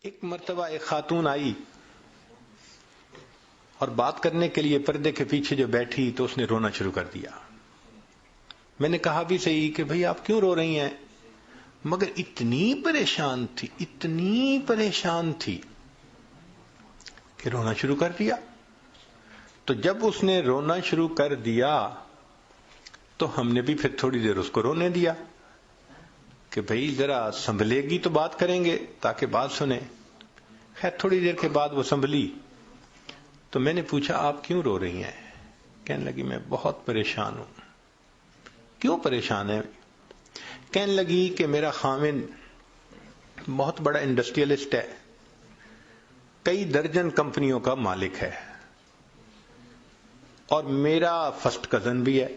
ایک مرتبہ ایک خاتون آئی اور بات کرنے کے لیے پردے کے پیچھے جو بیٹھی تو اس نے رونا شروع کر دیا. میں نے کہا بھی صحیح کہ بھئی آپ کیوں رو رہی ہیں، مگر اتنی پریشان تھی کہ رونا شروع کر دیا. تو جب اس نے رونا شروع کر دیا تو ہم نے بھی پھر تھوڑی دیر اس کو رونے دیا کہ بھئی ذرا سنبھلے گی تو بات کریں گے تاکہ بات سنیں. خیر تھوڑی دیر کے بعد وہ سنبھلی تو میں نے پوچھا آپ کیوں رو رہی ہیں؟ کہنے لگی میں بہت پریشان ہوں. کیوں پریشان ہے؟ کہنے لگی کہ میرا خاوند بہت بڑا انڈسٹریلسٹ ہے، کئی درجن کمپنیوں کا مالک ہے، اور میرا فرسٹ کزن بھی ہے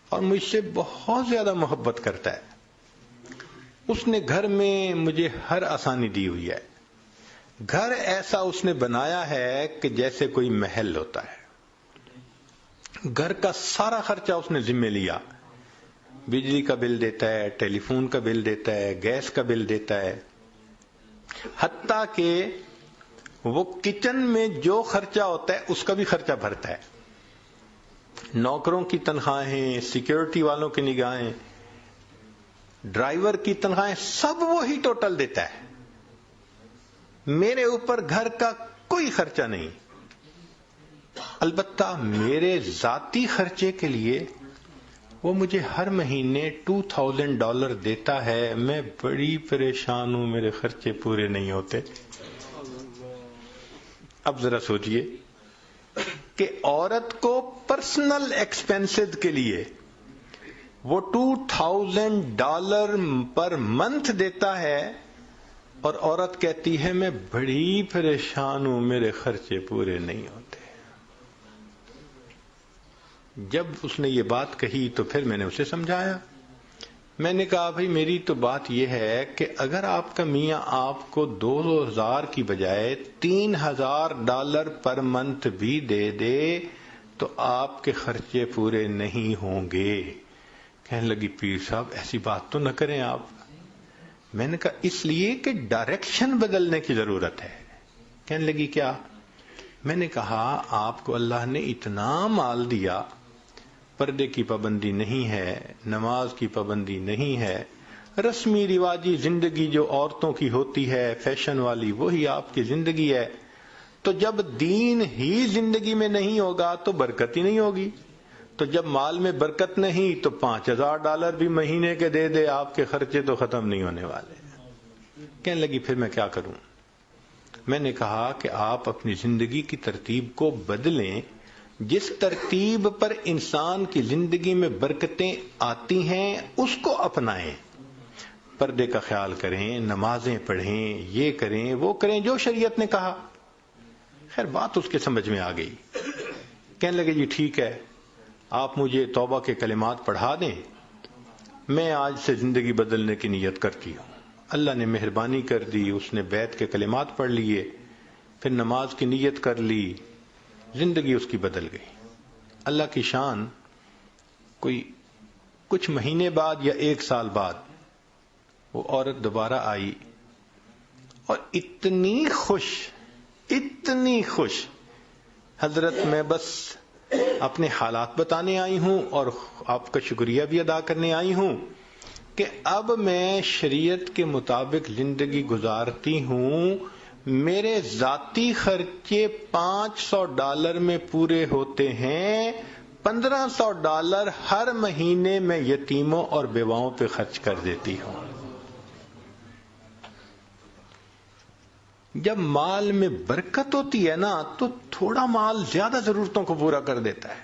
اور مجھ سے بہت زیادہ محبت کرتا ہے. اس نے گھر میں مجھے ہر آسانی دی ہوئی ہے. گھر ایسا اس نے بنایا ہے کہ جیسے کوئی محل ہوتا ہے. گھر کا سارا خرچہ اس نے ذمہ لیا. بجلی کا بل دیتا ہے، ٹیلی فون کا بل دیتا ہے، گیس کا بل دیتا ہے، حتیٰ کہ وہ کچن میں جو خرچہ ہوتا ہے اس کا بھی خرچہ بھرتا ہے. نوکروں کی تنخواہیں، سیکیورٹی والوں کی نگاہیں، ڈرائیور کی تنخواہیں، سب وہی ٹوٹل دیتا ہے. میرے اوپر گھر کا کوئی خرچہ نہیں. البتہ میرے ذاتی خرچے کے لیے وہ مجھے ہر مہینے $2000 دیتا ہے. میں بڑی پریشان ہوں، میرے خرچے پورے نہیں ہوتے. اب ذرا سوچئے کہ عورت کو پرسنل ایکسپینسز کے لیے وہ $2000 پر منتھ دیتا ہے اور عورت کہتی ہے میں بڑی پریشان ہوں، میرے خرچے پورے نہیں ہوتے. جب اس نے یہ بات کہی تو پھر میں نے اسے سمجھایا. میں نے کہا بھئی میری تو بات یہ ہے کہ اگر آپ کا میاں آپ کو 2000 کی بجائے $3000 پر منتھ بھی دے دے تو آپ کے خرچے پورے نہیں ہوں گے. کہنے لگی پیر صاحب ایسی بات تو نہ کریں آپ. میں نے کہا اس لیے کہ ڈائریکشن بدلنے کی ضرورت ہے. کہنے لگی کیا؟ میں نے کہا آپ کو اللہ نے اتنا مال دیا، پردے کی پابندی نہیں ہے، نماز کی پابندی نہیں ہے، رسمی رواجی زندگی جو عورتوں کی ہوتی ہے فیشن والی وہی آپ کی زندگی ہے. تو جب دین ہی زندگی میں نہیں ہوگا تو برکت ہی نہیں ہوگی. تو جب مال میں برکت نہیں تو $5000 بھی مہینے کے دے دے، آپ کے خرچے تو ختم نہیں ہونے والے. کہنے لگی پھر میں کیا کروں؟ میں نے کہا کہ آپ اپنی زندگی کی ترتیب کو بدلیں. جس ترتیب پر انسان کی زندگی میں برکتیں آتی ہیں اس کو اپنائیں. پردے کا خیال کریں، نمازیں پڑھیں، یہ کریں وہ کریں جو شریعت نے کہا. خیر بات اس کے سمجھ میں آ گئی. کہنے لگے جی ٹھیک ہے، آپ مجھے توبہ کے کلمات پڑھا دیں، میں آج سے زندگی بدلنے کی نیت کرتی ہوں. اللہ نے مہربانی کر دی، اس نے بیعت کے کلمات پڑھ لیے، پھر نماز کی نیت کر لی، زندگی اس کی بدل گئی. اللہ کی شان، کوئی کچھ مہینے بعد یا 1 سال بعد وہ عورت دوبارہ آئی اور اتنی خوش، حضرت میں بس اپنے حالات بتانے آئی ہوں اور آپ کا شکریہ بھی ادا کرنے آئی ہوں کہ اب میں شریعت کے مطابق زندگی گزارتی ہوں. میرے ذاتی خرچے $500 میں پورے ہوتے ہیں، $1500 ہر مہینے میں یتیموں اور بیواؤں پہ خرچ کر دیتی ہوں. جب مال میں برکت ہوتی ہے نا تو تھوڑا مال زیادہ ضرورتوں کو پورا کر دیتا ہے.